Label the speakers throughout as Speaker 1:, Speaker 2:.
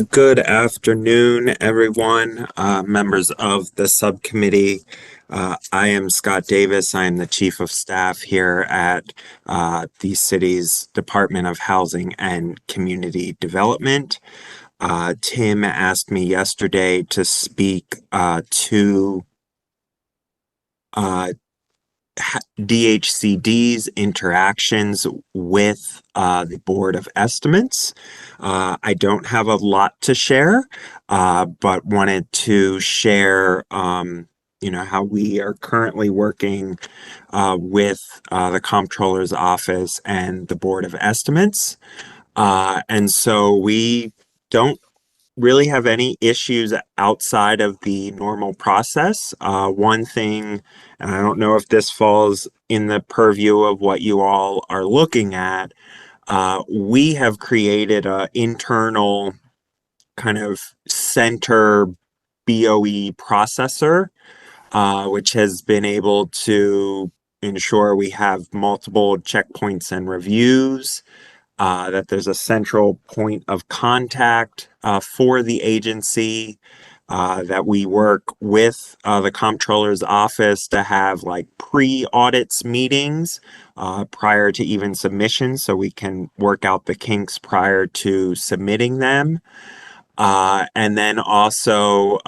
Speaker 1: Good afternoon, everyone, members of the subcommittee. I am Scott Davis. I am the Chief of Staff here at the city's Department of Housing and Community Development. Tim asked me yesterday to speak to uh, DHCD's interactions with the Board of Estimates. I don't have a lot to share, but wanted to share, how we are currently working with the Comptroller's Office and the Board of Estimates. And so we don't really have any issues outside of the normal process. One thing, and I don't know if this falls in the purview of what you all are looking at, we have created an internal kind of center BOE processor, which has been able to ensure we have multiple checkpoints and reviews, that there's a central point of contact for the agency, that we work with the comptroller's office to have like pre-audits meetings prior to even submission so we can work out the kinks prior to submitting them. And then also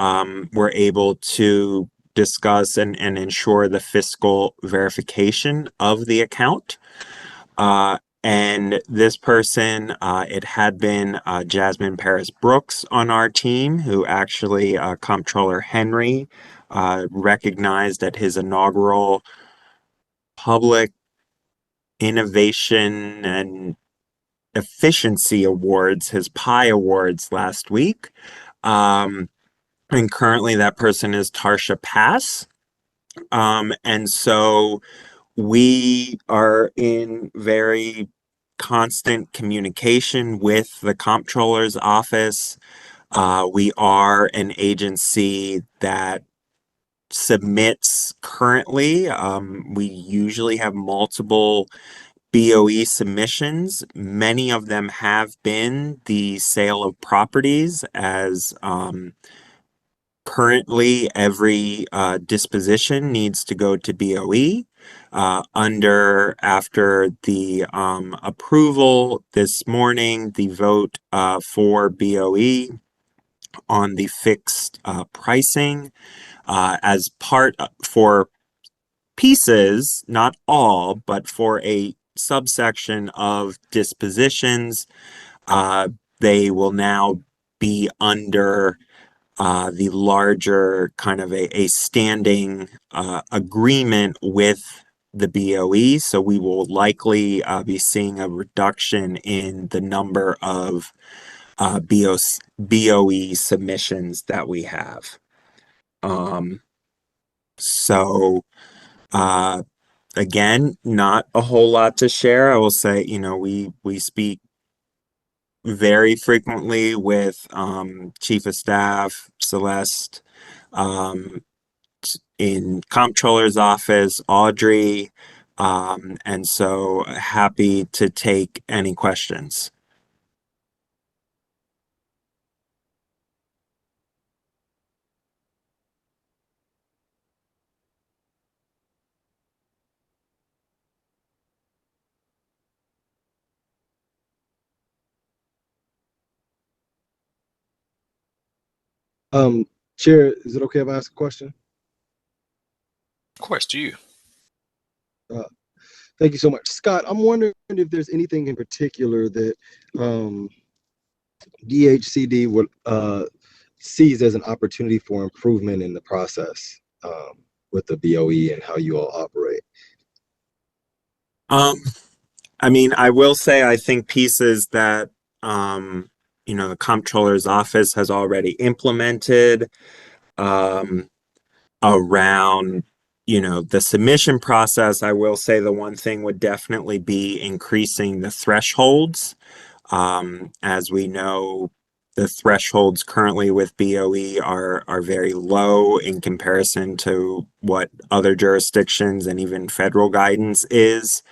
Speaker 1: we're able to discuss and ensure the fiscal verification of the account. And this person, it had been Jasmine Paris Brooks on our team, who actually Comptroller Henry recognized at his inaugural Public Innovation and Efficiency Awards, his PI Awards last week. And currently that person is Tarsha Pass. And so we are in very constant communication with the comptroller's office. We are an agency that submits currently. We usually have multiple BOE submissions. Many of them have been the sale of properties, as currently every disposition needs to go to BOE. After the approval this morning, the vote for BOE on the fixed pricing as part for pieces, not all, but for a subsection of dispositions, they will now be under the larger kind of a standing agreement with the BOE. So we will likely be seeing a reduction in the number of BOE submissions that we have. So again, not a whole lot to share. I will say, we speak very frequently with Chief of Staff Celeste, in Comptroller's office, Audrey, and so happy to take any questions.
Speaker 2: Um, Chair, is it okay if I ask a question?
Speaker 3: Of course, to you.
Speaker 2: Uh, Thank you so much. Scott, I'm wondering if there's anything in particular that DHCD would sees as an opportunity for improvement in the process with the BOE and how you all operate.
Speaker 1: I mean, I will say I think pieces that the comptroller's office has already implemented around the submission process. I will say the one thing would definitely be increasing the thresholds. As we know, the thresholds currently with BOE are very low in comparison to what other jurisdictions and even federal guidance is.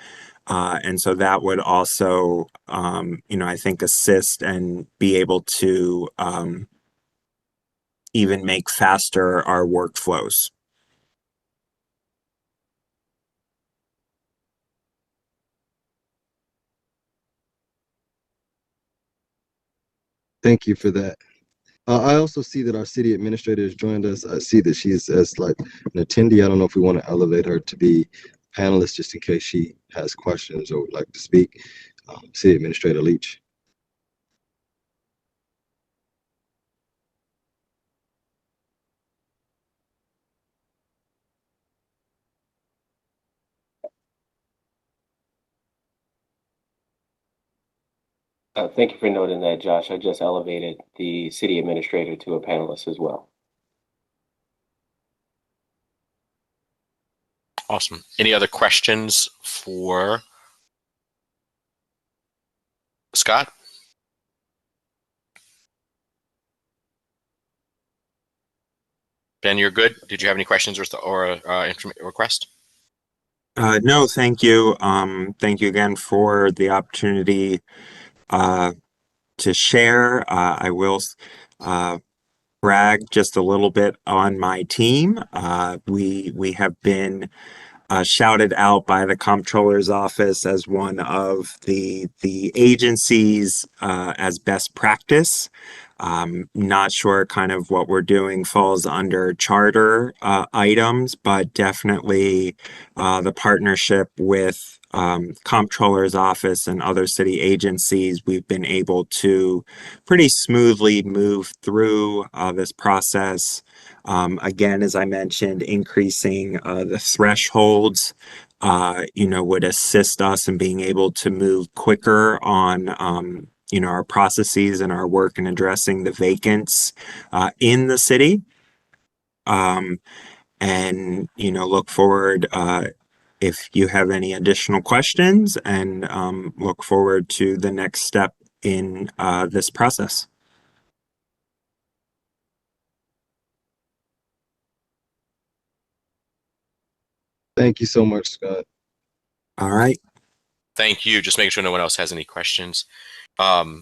Speaker 1: And so that would also, I think assist and be able to even make faster our workflows.
Speaker 2: Thank you for that. I also see that our city administrator has joined us. I see that she's as like an attendee. I don't know if we want to elevate her to be panelist just in case she has questions or would like to speak. City Administrator Leach.
Speaker 4: Thank you for noting that, Josh. I just elevated the city administrator to a panelist as well.
Speaker 3: Awesome. Any other questions for Scott? Ben, you're good. Did you have any questions or request?
Speaker 1: No, thank you. Thank you again for the opportunity to share. I will brag just a little bit on my team. We have been shouted out by the comptroller's office as one of the agencies as best practice. Not sure kind of what we're doing falls under charter items, but definitely the partnership with comptroller's office and other city agencies, we've been able to pretty smoothly move through this process. Again, as I mentioned, increasing the thresholds, would assist us in being able to move quicker on, our processes and our work in addressing the vacants in the city. And, look forward if you have any additional questions and look forward to the next step in this process.
Speaker 2: Thank you so much, Scott.
Speaker 1: All right.
Speaker 3: Thank you. Just making sure no one else has any questions. All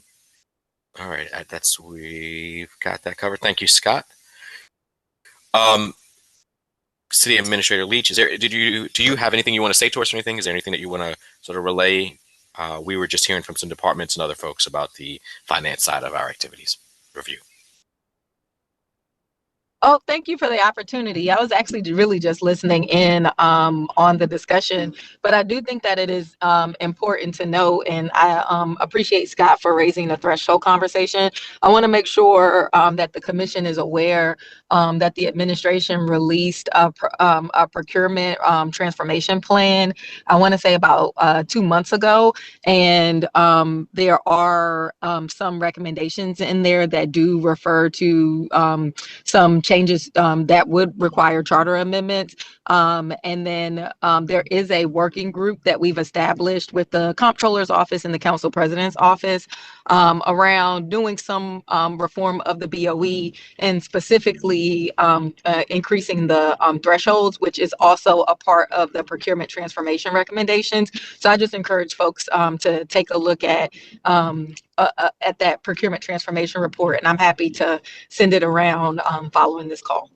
Speaker 3: right, we've got that covered. Thank you, Scott. City Administrator Leach, do you have anything you want to say to us or anything? Is there anything that you want to sort of relay? We were just hearing from some departments and other folks about the finance side of our activities review.
Speaker 5: Oh, thank you for the opportunity. I was actually really just listening in on the discussion, but I do think that it is important to know, and I appreciate Scott for raising the threshold conversation. I want to make sure that the commission is aware that the administration released a procurement transformation plan, I want to say about 2 months ago, and there are some recommendations in there that do refer to some changes that would require charter amendments. And then there is a working group that we've established with the comptroller's office and the council president's office around doing some reform of the BOE and specifically increasing the thresholds, which is also a part of the procurement transformation recommendations. So I just encourage folks to take a look at that procurement transformation report, and I'm happy to send it around following this call.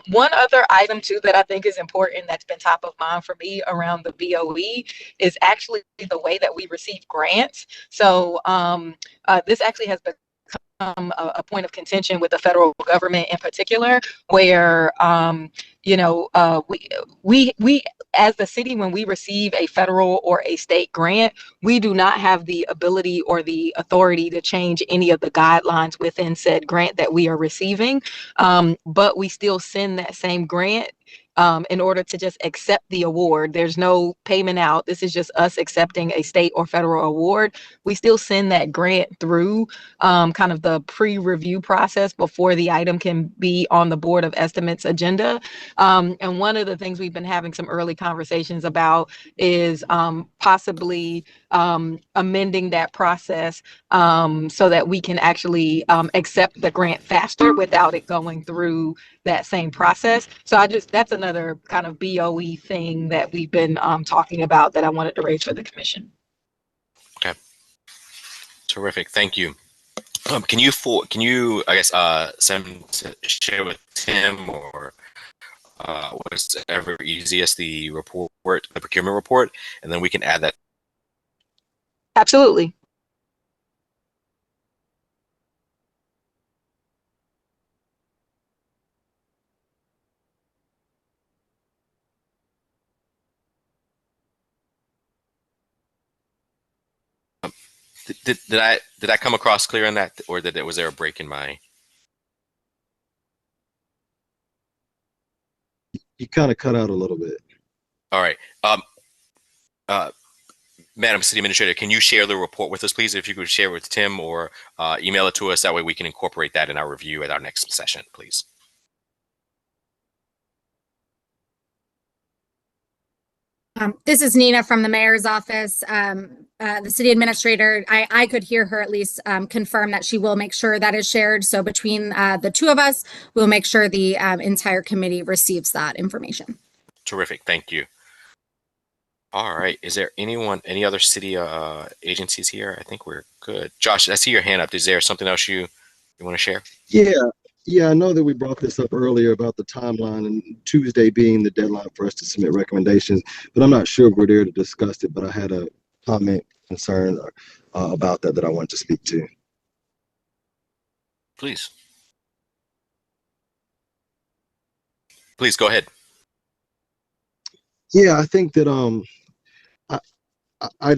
Speaker 5: One other item too that I think is important that's been top of mind for me around the BOE is actually the way that we receive grants. So this actually has become a point of contention with the federal government in particular, where we as the city, when we receive a federal or a state grant, we do not have the ability or the authority to change any of the guidelines within said grant that we are receiving. But we still send that same grant in order to just accept the award. There's no payment out. This is just us accepting a state or federal award. We still send that grant through kind of the pre-review process before the item can be on the Board of Estimates agenda. And one of the things we've been having some early conversations about is possibly amending that process so that we can actually accept the grant faster without it going through that same process. So that's another kind of BOE thing that we've been talking about that I wanted to raise for the commission.
Speaker 3: Okay. Terrific. Thank you. Can you I guess share with Tim or what's ever easiest the procurement report, and then we can add that.
Speaker 5: Absolutely.
Speaker 3: Did I come across clear on that, or was there a break in my?
Speaker 2: You kind of cut out a little bit.
Speaker 3: All right. Madam City Administrator, can you share the report with us, please? If you could share it with Tim or email it to us, that way we can incorporate that in our review at our next session, please.
Speaker 6: This is Nina from the mayor's office. The city administrator, I could hear her at least confirm that she will make sure that is shared. So between the two of us, we'll make sure the entire committee receives that information.
Speaker 3: Terrific. Thank you. All right. Is there any other city agencies here? I think we're good. Josh, I see your hand up. Is there something else you want to share?
Speaker 2: Yeah, I know that we brought this up earlier about the timeline and Tuesday being the deadline for us to submit recommendations, but I'm not sure if we're there to discuss it, but I had a comment, concern about that I wanted to speak to.
Speaker 3: Please. Please go ahead.
Speaker 2: Yeah, I think that I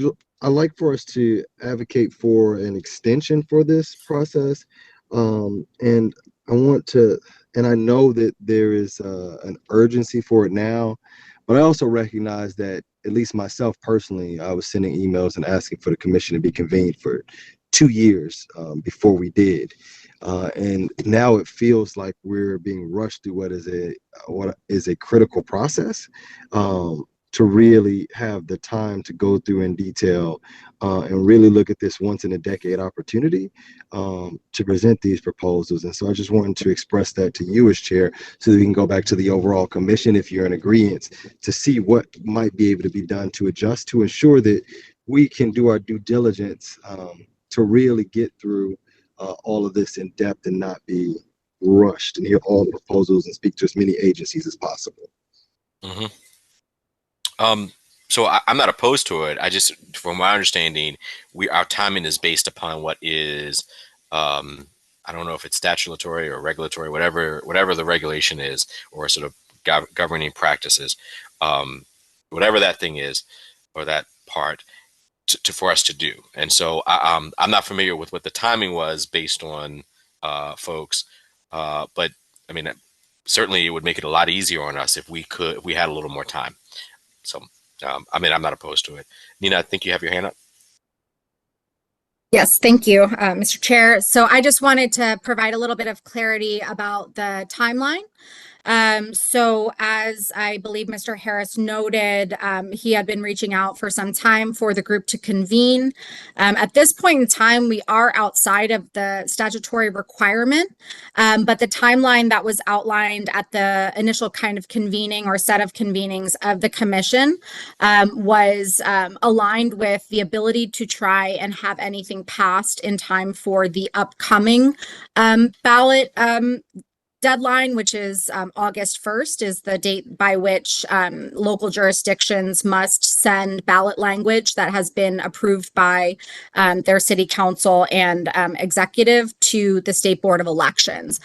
Speaker 2: like for us to advocate for an extension for this process, and I want to, and I know that there is an urgency for it now, but I also recognize that, at least myself personally, I was sending emails and asking for the commission to be convened for 2 years before we did. And now it feels like we're being rushed through what is a critical process to really have the time to go through in detail and really look at this once in a decade opportunity to present these proposals. And so I just wanted to express that to you as chair so that we can go back to the overall commission, if you're in agreement, to see what might be able to be done to adjust to ensure that we can do our due diligence to really get through all of this in depth and not be rushed and hear all the proposals and speak to as many agencies as possible.
Speaker 3: Mm-hmm. So I'm not opposed to it. I just, from my understanding, our timing is based upon what is, I don't know if it's statutory or regulatory, whatever the regulation is, or sort of governing practices, whatever that thing is, or that part, for us to do. And so I'm not familiar with what the timing was based on folks, but I mean, certainly it would make it a lot easier on us if we had a little more time. So, I mean, I'm not opposed to it. Nina, I think you have your hand up.
Speaker 6: Yes, thank you, Mr. Chair. So I just wanted to provide a little bit of clarity about the timeline. So as I believe Mr. Harris noted, he had been reaching out for some time for the group to convene. At this point in time, we are outside of the statutory requirement, but the timeline that was outlined at the initial kind of convening or set of convenings of the commission was aligned with the ability to try and have anything passed in time for the upcoming ballot deadline, which is August 1st, is the date by which local jurisdictions must send ballot language that has been approved by their city council and executive to the State Board of Elections.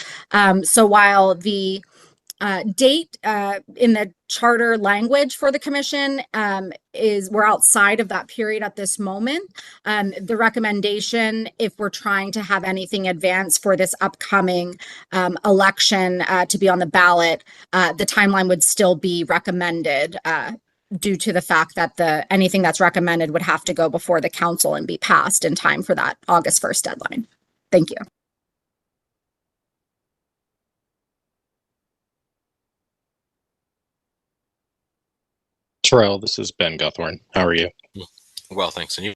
Speaker 6: So while the date in the charter language for the commission we're outside of that period at this moment. The recommendation, if we're trying to have anything advanced for this upcoming election to be on the ballot, the timeline would still be recommended due to the fact that anything that's recommended would have to go before the council and be passed in time for that August 1st deadline. Thank you.
Speaker 7: Terrell, this is Ben Guthorn. How are you?
Speaker 3: Well, thanks. And you?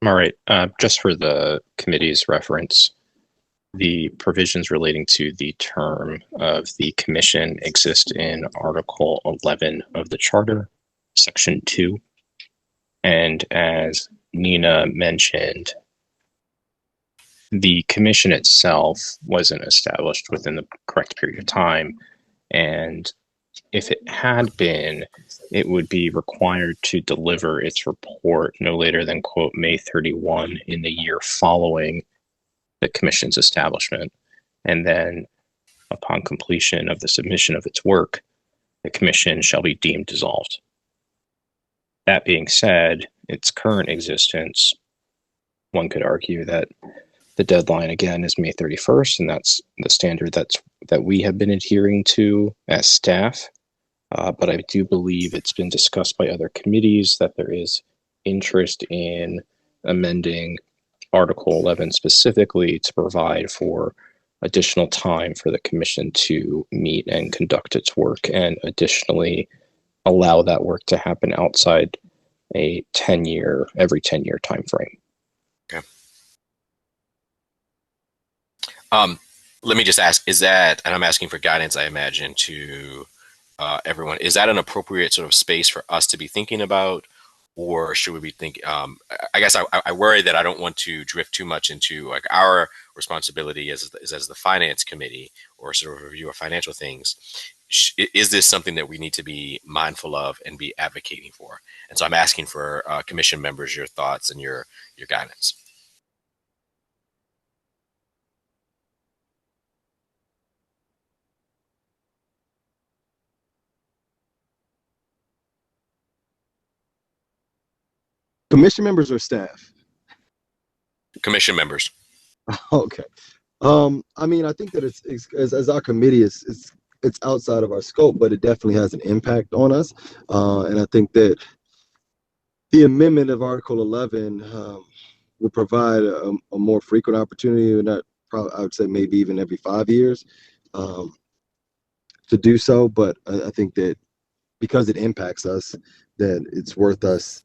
Speaker 7: All right. Just for the committee's reference, the provisions relating to the term of the commission exist in Article 11 of the Charter, Section 2. And as Nina mentioned, the commission itself wasn't established within the correct period of time. And if it had been, it would be required to deliver its report no later than, quote, May 31 in the year following the commission's establishment. And then upon completion of the submission of its work, the commission shall be deemed dissolved. That being said, its current existence, one could argue that the deadline again is May 31st, and that's the standard that we have been adhering to as staff. But I do believe it's been discussed by other committees that there is interest in amending Article 11 specifically to provide for additional time for the commission to meet and conduct its work, and additionally allow that work to happen outside a every 10-year time frame.
Speaker 3: Okay. Let me just ask, is that, and I'm asking for guidance, I imagine, to everyone, is that an appropriate sort of space for us to be thinking about? Or should we be thinking, I guess I worry that I don't want to drift too much into like our responsibility as the finance committee or sort of review of financial things. Is this something that we need to be mindful of and be advocating for? And so I'm asking for commission members, your thoughts and your guidance.
Speaker 2: Commission members or staff?
Speaker 3: Commission members.
Speaker 2: Okay. I mean, I think that it's as our committee it's outside of our scope, but it definitely has an impact on us. And I think that the amendment of Article 11 will provide a more frequent opportunity, and I would say maybe even every 5 years to do so. But I think that because it impacts us, that it's worth us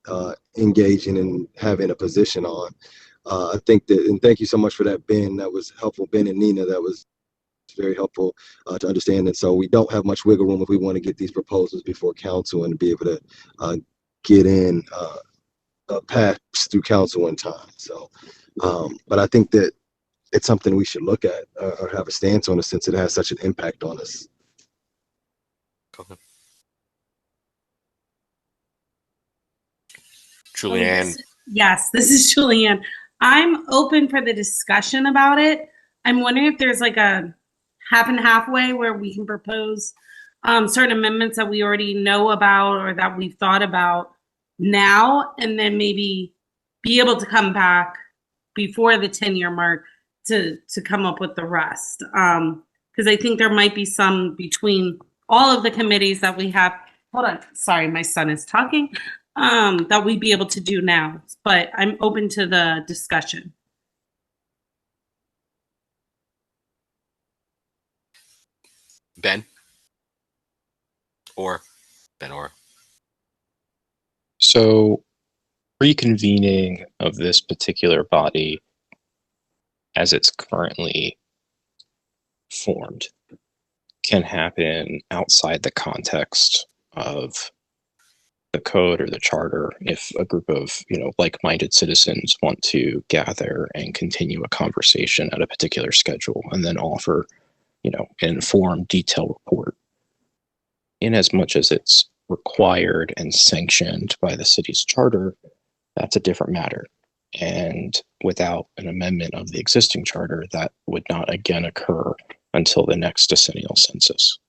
Speaker 2: engaging and having a position on. I think that, and thank you so much for that, Ben. That was helpful, Ben and Nina. That was very helpful to understand. And so we don't have much wiggle room if we want to get these proposals before council and be able to get in pass through council in time. So, but I think that it's something we should look at or have a stance on, since it has such an impact on us.
Speaker 3: Okay. Julianne.
Speaker 8: Yes, this is Julianne. I'm open for the discussion about it. I'm wondering if there's like a half and halfway where we can propose certain amendments that we already know about or that we've thought about now, and then maybe be able to come back before the 10-year mark to come up with the rest. Because I think there might be some between all of the committees that we have. Hold on, sorry, my son is talking. That we'd be able to do now, but I'm open to the discussion.
Speaker 3: Ben or?
Speaker 7: So reconvening of this particular body as it's currently formed can happen outside the context of the code or the charter if a group of like-minded citizens want to gather and continue a conversation at a particular schedule and then offer an informed detailed report. In as much as it's required and sanctioned by the city's charter, that's a different matter. And without an amendment of the existing charter, that would not again occur until the next decennial census.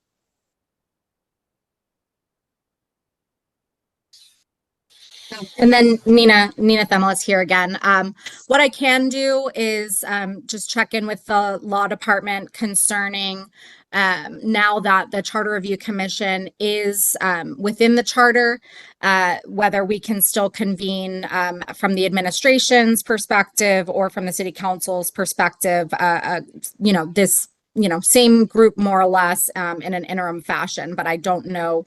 Speaker 6: And then Nina Themelis here again. What I can do is just check in with the law department concerning now that the Charter Review Commission is within the charter, whether we can still convene from the administration's perspective or from the city council's perspective, this same group more or less in an interim fashion, but I don't know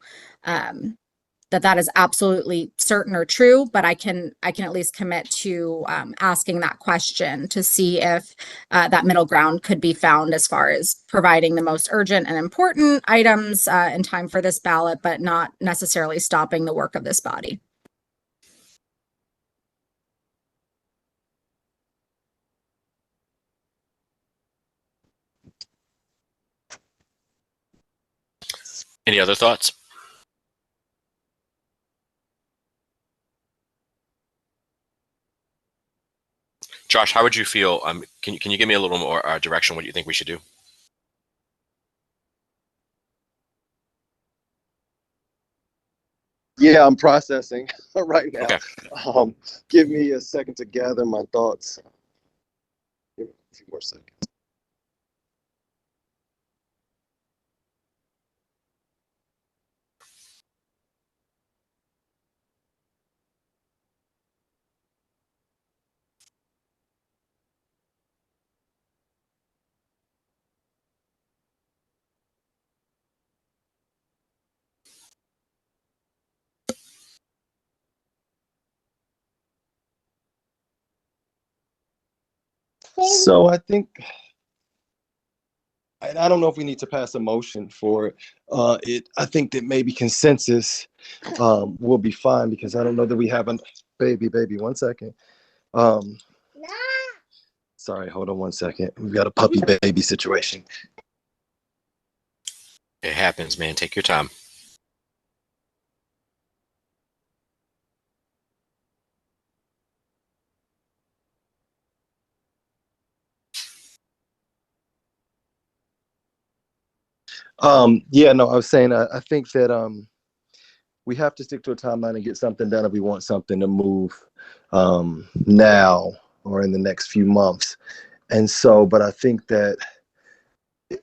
Speaker 6: that is absolutely certain or true, but I can at least commit to asking that question to see if that middle ground could be found as far as providing the most urgent and important items in time for this ballot, but not necessarily stopping the work of this body.
Speaker 3: Any other thoughts? Josh, how would you feel? Can you give me a little more direction? What do you think we should do?
Speaker 2: Yeah, I'm processing right now.
Speaker 3: Okay.
Speaker 2: Give me a second to gather my thoughts. Give me a few more seconds. So I think I don't know if we need to pass a motion for it. I think that maybe consensus will be fine because I don't know that we have a baby. 1 second. Sorry, hold on 1 second. We've got a puppy baby situation.
Speaker 3: It happens, man. Take your time.
Speaker 2: Yeah, no, I was saying I think that we have to stick to a timeline and get something done if we want something to move now or in the next few months. And so, but I think that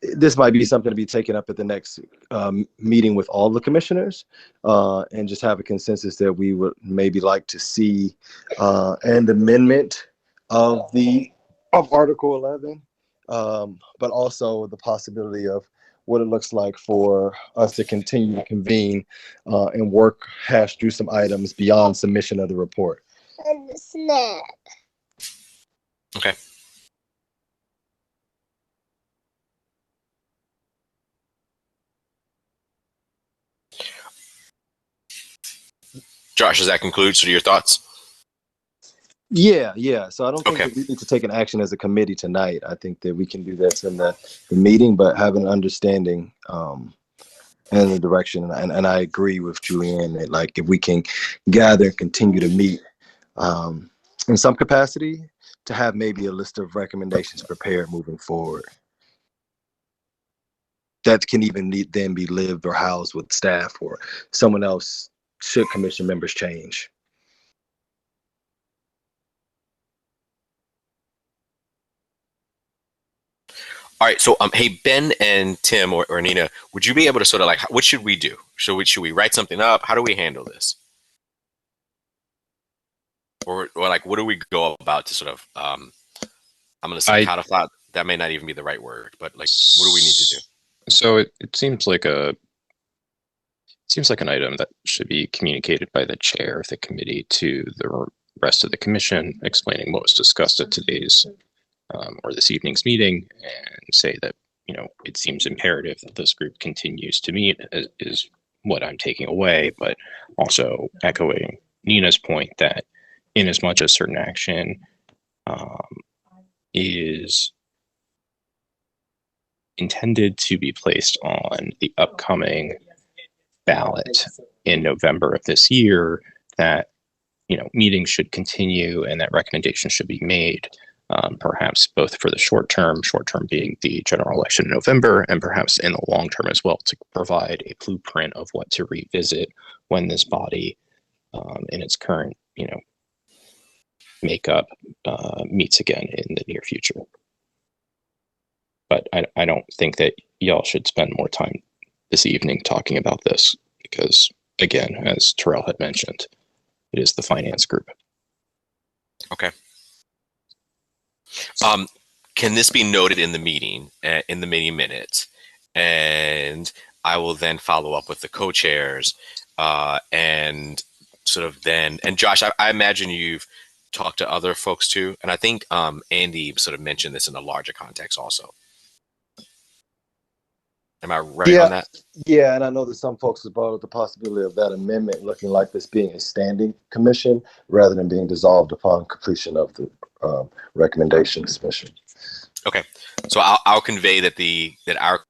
Speaker 2: this might be something to be taken up at the next meeting with all the commissioners and just have a consensus that we would maybe like to see an amendment of Article 11, but also the possibility of what it looks like for us to continue to convene and hash through some items beyond submission of the report.
Speaker 3: Okay. Josh, does that conclude? So, your thoughts?
Speaker 2: Yeah. So I don't think
Speaker 3: Okay.
Speaker 2: that we need to take an action as a committee tonight. I think that we can do that in the meeting, but have an understanding and the direction. And I agree with Julianne that like if we can gather and continue to meet in some capacity to have maybe a list of recommendations prepared moving forward. That can even then be lived or housed with staff or someone else should commission members change.
Speaker 3: All right. So, hey, Ben and Tim or Nina, would you be able to sort of like, what should we do? Should we write something up? How do we handle this? Or like, what do we go about to sort of, I'm going to say codify. That may not even be the right word, but like, what do we need to do?
Speaker 7: So it seems like an item that should be communicated by the chair of the committee to the rest of the commission, explaining what was discussed at today's or this evening's meeting, and say that, you know, it seems imperative that this group continues to meet is what I'm taking away, but also echoing Nina's point that in as much as certain action is intended to be placed on the upcoming ballot in November of this year, that, you know, meetings should continue and that recommendations should be made, perhaps both for the short term being the general election in November, and perhaps in the long term as well, to provide a blueprint of what to revisit when this body in its current, you know, makeup meets again in the near future. But I don't think that y'all should spend more time this evening talking about this because, again, as Terrell had mentioned, it is the finance group.
Speaker 3: Okay. Can this be noted in the meeting minutes? And I will then follow up with the co-chairs and sort of then, and Josh, I imagine you've talked to other folks too, and I think Andy sort of mentioned this in a larger context also. Am I right on that?
Speaker 2: Yeah, and I know that some folks have brought up the possibility of that amendment looking like this being a standing commission rather than being dissolved upon completion of the recommendation submission.
Speaker 3: Okay, so I'll convey that our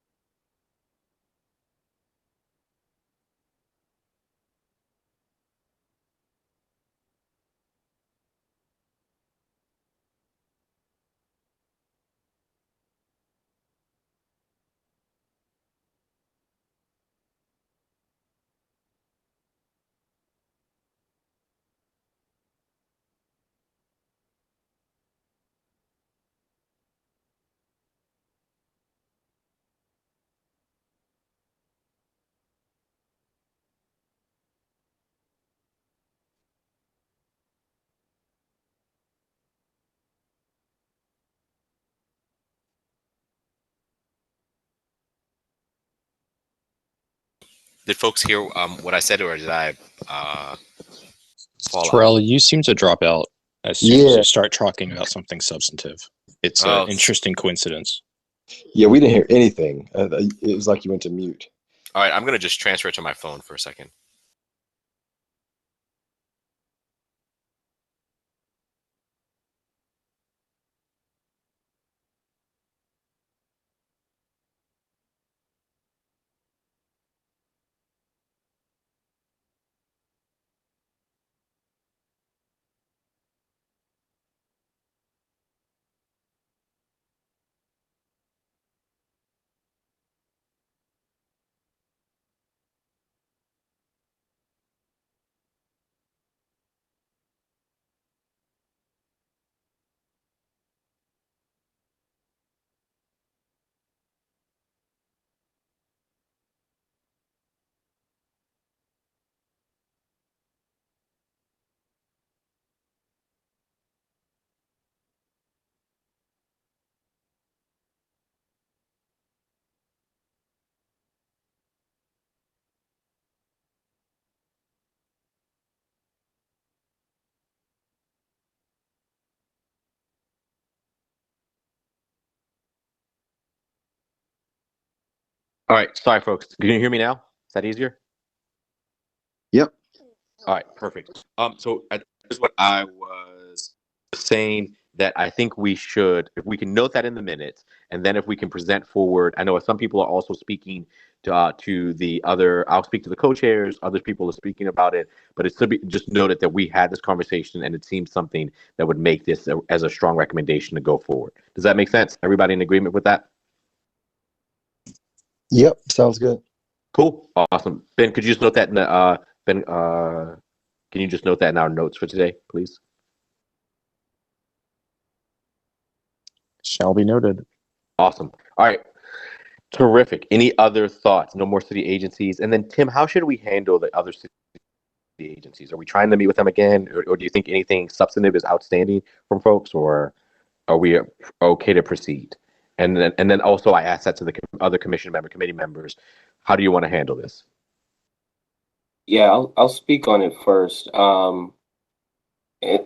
Speaker 3: did folks hear what I said, or did I fall out?
Speaker 7: Terrell, you seem to drop out as soon as you start talking about something substantive. It's an interesting coincidence.
Speaker 2: Yeah, we didn't hear anything. It was like you went to mute.
Speaker 3: All right, I'm going to just transfer it to my phone for a second. All right, sorry, folks. Can you hear me now? Is that easier?
Speaker 2: Yep.
Speaker 3: All right, perfect. So here's what I was saying, that I think we should, if we can note that in the minutes, and then if we can present forward. I know some people are also speaking to the other. I'll speak to the co-chairs. Other people are speaking about it, but it should be just noted that we had this conversation, and it seems something that would make this as a strong recommendation to go forward. Does that make sense? Everybody in agreement with that?
Speaker 2: Yep, sounds good.
Speaker 3: Cool, awesome. Ben, could you just note that in the Ben? Can you just note that in our notes for today, please?
Speaker 7: Shall be noted.
Speaker 3: Awesome. All right. Terrific. Any other thoughts? No more city agencies. And then, Tim, how should we handle the other city agencies? Are we trying to meet with them again, or do you think anything substantive is outstanding from folks, or are we okay to proceed? And then also, I asked that to the other committee members. How do you want to handle this?
Speaker 4: Yeah, I'll speak on it first. And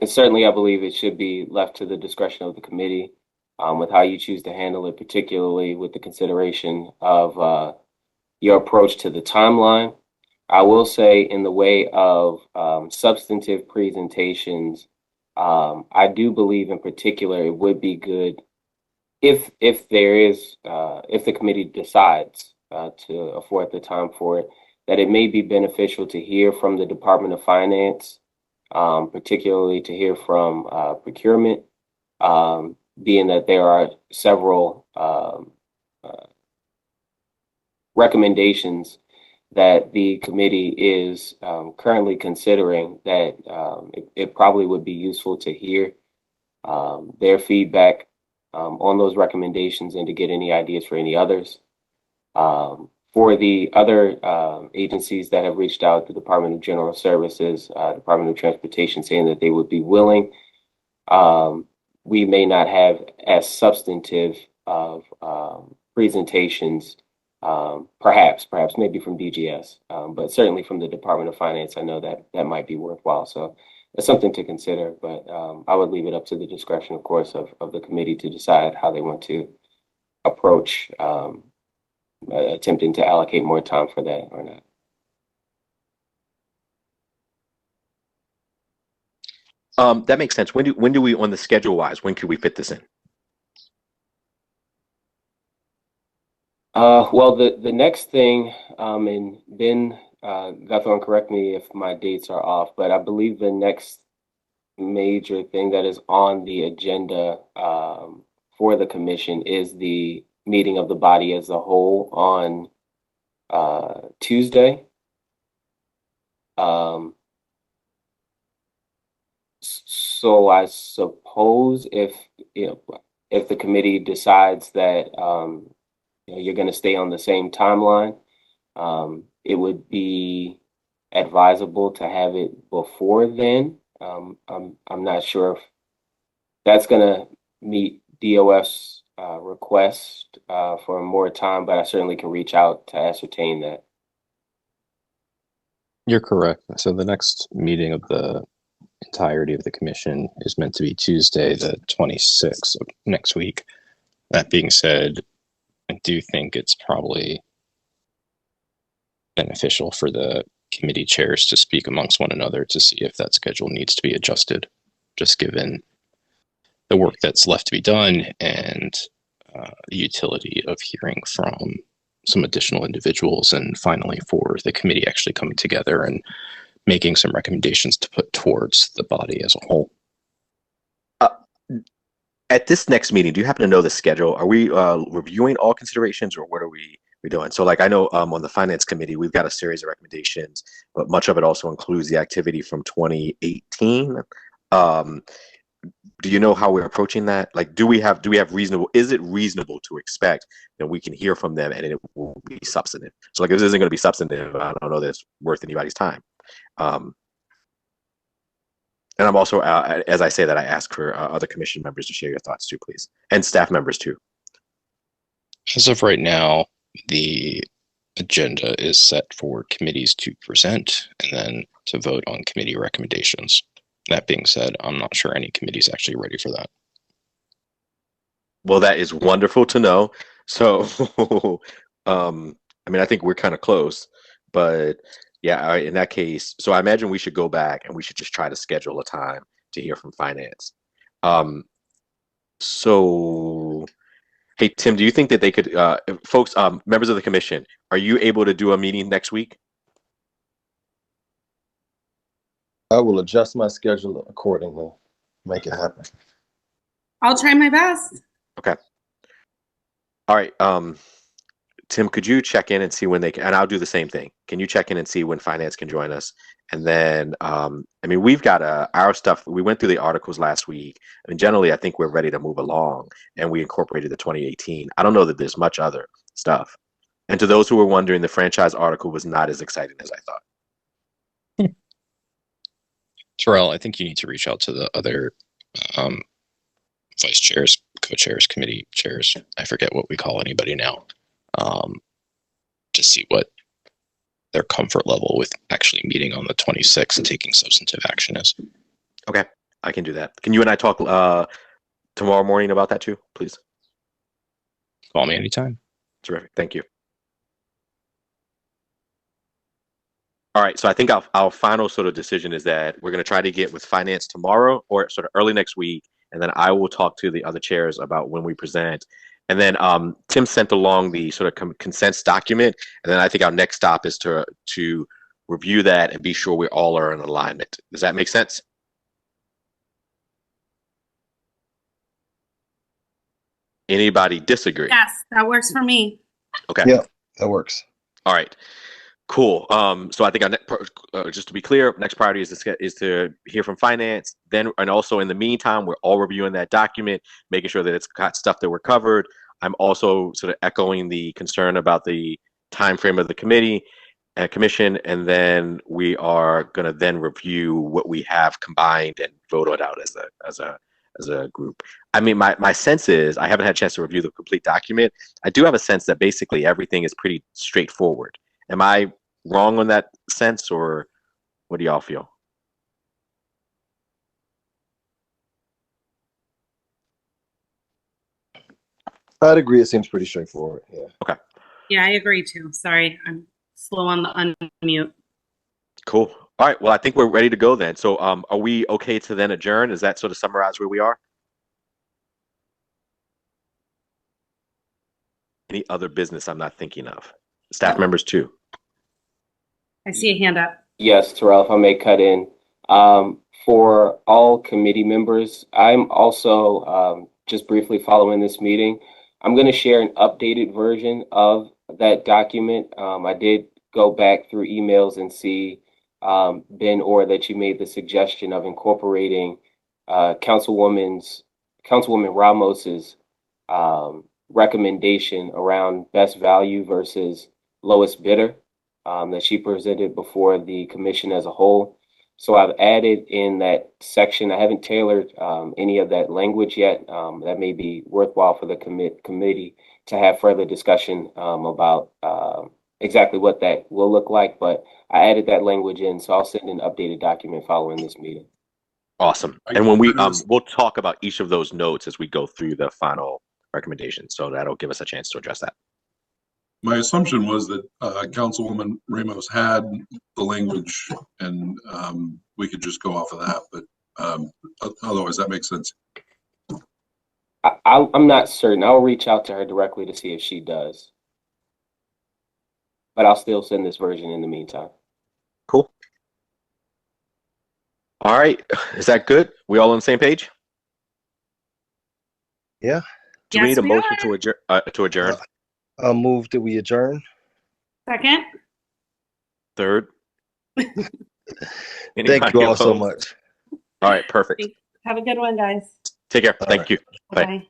Speaker 4: certainly, I believe it should be left to the discretion of the committee with how you choose to handle it, particularly with the consideration of your approach to the timeline. I will say, in the way of substantive presentations, I do believe in particular it would be good if there is if the committee decides to afford the time for it, that it may be beneficial to hear from the Department of Finance, particularly to hear from procurement, being that there are several recommendations that the committee is currently considering, that it probably would be useful to hear their feedback on those recommendations and to get any ideas for any others. For the other agencies that have reached out, the Department of General Services, Department of Transportation, saying that they would be willing, we may not have as substantive of presentations Perhaps maybe from DGS, but certainly from the Department of Finance, I know that that might be worthwhile. So it's something to consider, but I would leave it up to the discretion, of course, of the committee to decide how they want to approach attempting to allocate more time for that or not.
Speaker 9: That makes sense. When do we, on the schedule wise, when could we fit this in?
Speaker 4: Well, the next thing, and Ben Guthorn, correct me if my dates are off, but I believe the next major thing that is on the agenda for the commission is the meeting of the body as a whole on Tuesday. So I suppose if the committee decides that you're going to stay on the same timeline, it would be advisable to have it before then. I'm not sure if that's going to meet DOF's request for more time, but I certainly can reach out to ascertain that.
Speaker 7: You're correct. So the next meeting of the entirety of the commission is meant to be Tuesday, the 26th of next week. That being said, I do think it's probably beneficial for the committee chairs to speak amongst one another to see if that schedule needs to be adjusted, just given the work that's left to be done and the utility of hearing from some additional individuals, and finally for the committee actually coming together and making some recommendations to put towards the body as a whole.
Speaker 9: At this next meeting, do you happen to know the schedule? Are we reviewing all considerations, or what are we doing? So like I know on the finance committee, we've got a series of recommendations, but much of it also includes the activity from 2018. Do you know how we're approaching that? Like, do we have reasonable, is it reasonable to expect that we can hear from them and it will be substantive? So like, if this isn't going to be substantive, I don't know that it's worth anybody's time. And I'm also, as I say that, I ask for other commission members to share your thoughts too, please. And staff members too.
Speaker 7: As of right now, the agenda is set for committees to present and then to vote on committee recommendations. That being said, I'm not sure any committee is actually ready for that.
Speaker 9: Well, that is wonderful to know. So, I mean, I think we're kind of close, but yeah, in that case, so I imagine we should go back and we should just try to schedule a time to hear from finance. So, hey, Tim, do you think that they could, folks, members of the commission, are you able to do a meeting next week?
Speaker 2: I will adjust my schedule accordingly, make it happen.
Speaker 8: I'll try my best.
Speaker 9: Okay. All right. Tim, could you check in and see when they can, and I'll do the same thing. Can you check in and see when finance can join us? And then, I mean, we've got our stuff. We went through the articles last week. I mean, generally, I think we're ready to move along, and we incorporated the 2018. I don't know that there's much other stuff. And to those who were wondering, the franchise article was not as exciting as I thought.
Speaker 7: Terrell, I think you need to reach out to the other vice chairs, co-chairs, committee chairs. I forget what we call anybody now. To see what their comfort level with actually meeting on the 26th and taking substantive action is.
Speaker 9: Okay, I can do that. Can you and I talk tomorrow morning about that too, please?
Speaker 7: Call me anytime.
Speaker 9: Terrific. Thank you. All right, so I think our final sort of decision is that we're going to try to get with finance tomorrow or sort of early next week, and then I will talk to the other chairs about when we present. And then Tim sent along the sort of consents document, and then I think our next stop is to review that and be sure we all are in alignment. Does that make sense? Anybody disagree?
Speaker 8: Yes, that works for me.
Speaker 9: Okay.
Speaker 2: Yeah, that works.
Speaker 9: All right. Cool. So I think just to be clear, next priority is to hear from finance. Then, and also in the meantime, we're all reviewing that document, making sure that it's got stuff that we're covered. I'm also sort of echoing the concern about the time frame of the committee and commission, and then we are going to then review what we have combined and vote it out as a group. I mean, my sense is, I haven't had a chance to review the complete document. I do have a sense that basically everything is pretty straightforward. Am I wrong on that sense, or what do y'all feel?
Speaker 2: I'd agree. It seems pretty straightforward. Yeah.
Speaker 9: Okay.
Speaker 8: Yeah, I agree too. Sorry, I'm slow on the unmute.
Speaker 9: Cool. All right. Well, I think we're ready to go then. So, are we okay to then adjourn? Does that sort of summarize where we are? Any other business I'm not thinking of? Staff members too.
Speaker 8: I see a hand up.
Speaker 4: Yes, Terrell, if I may cut in. For all committee members, I'm also just briefly following this meeting. I'm going to share an updated version of that document. I did go back through emails and see, Ben Orr, that you made the suggestion of incorporating Councilwoman Ramos's recommendation around best value versus lowest bidder that she presented before the commission as a whole. So I've added in that section. I haven't tailored any of that language yet. That may be worthwhile for the committee to have further discussion about exactly what that will look like. But I added that language in, so I'll send an updated document following this meeting.
Speaker 9: Awesome. And when we we'll talk about each of those notes as we go through the final recommendations. So that'll give us a chance to address that.
Speaker 10: My assumption was that Councilwoman Ramos had the language, and we could just go off of that. But otherwise, that makes sense.
Speaker 4: I'm not certain. I'll reach out to her directly to see if she does. But I'll still send this version in the meantime.
Speaker 9: Cool. All right. Is that good? We all on the same page?
Speaker 2: Yeah.
Speaker 9: Do we
Speaker 8: Yes,
Speaker 9: need a
Speaker 8: we
Speaker 9: motion
Speaker 8: are.
Speaker 9: to adjourn?
Speaker 2: I'll move that we adjourn.
Speaker 8: Second.
Speaker 9: Third?
Speaker 2: Thank you all so
Speaker 9: opposed?
Speaker 2: much.
Speaker 9: All right, perfect.
Speaker 8: Have a good one, guys.
Speaker 9: Take care.
Speaker 2: All
Speaker 9: Thank
Speaker 2: right.
Speaker 9: you. Bye.
Speaker 8: Bye.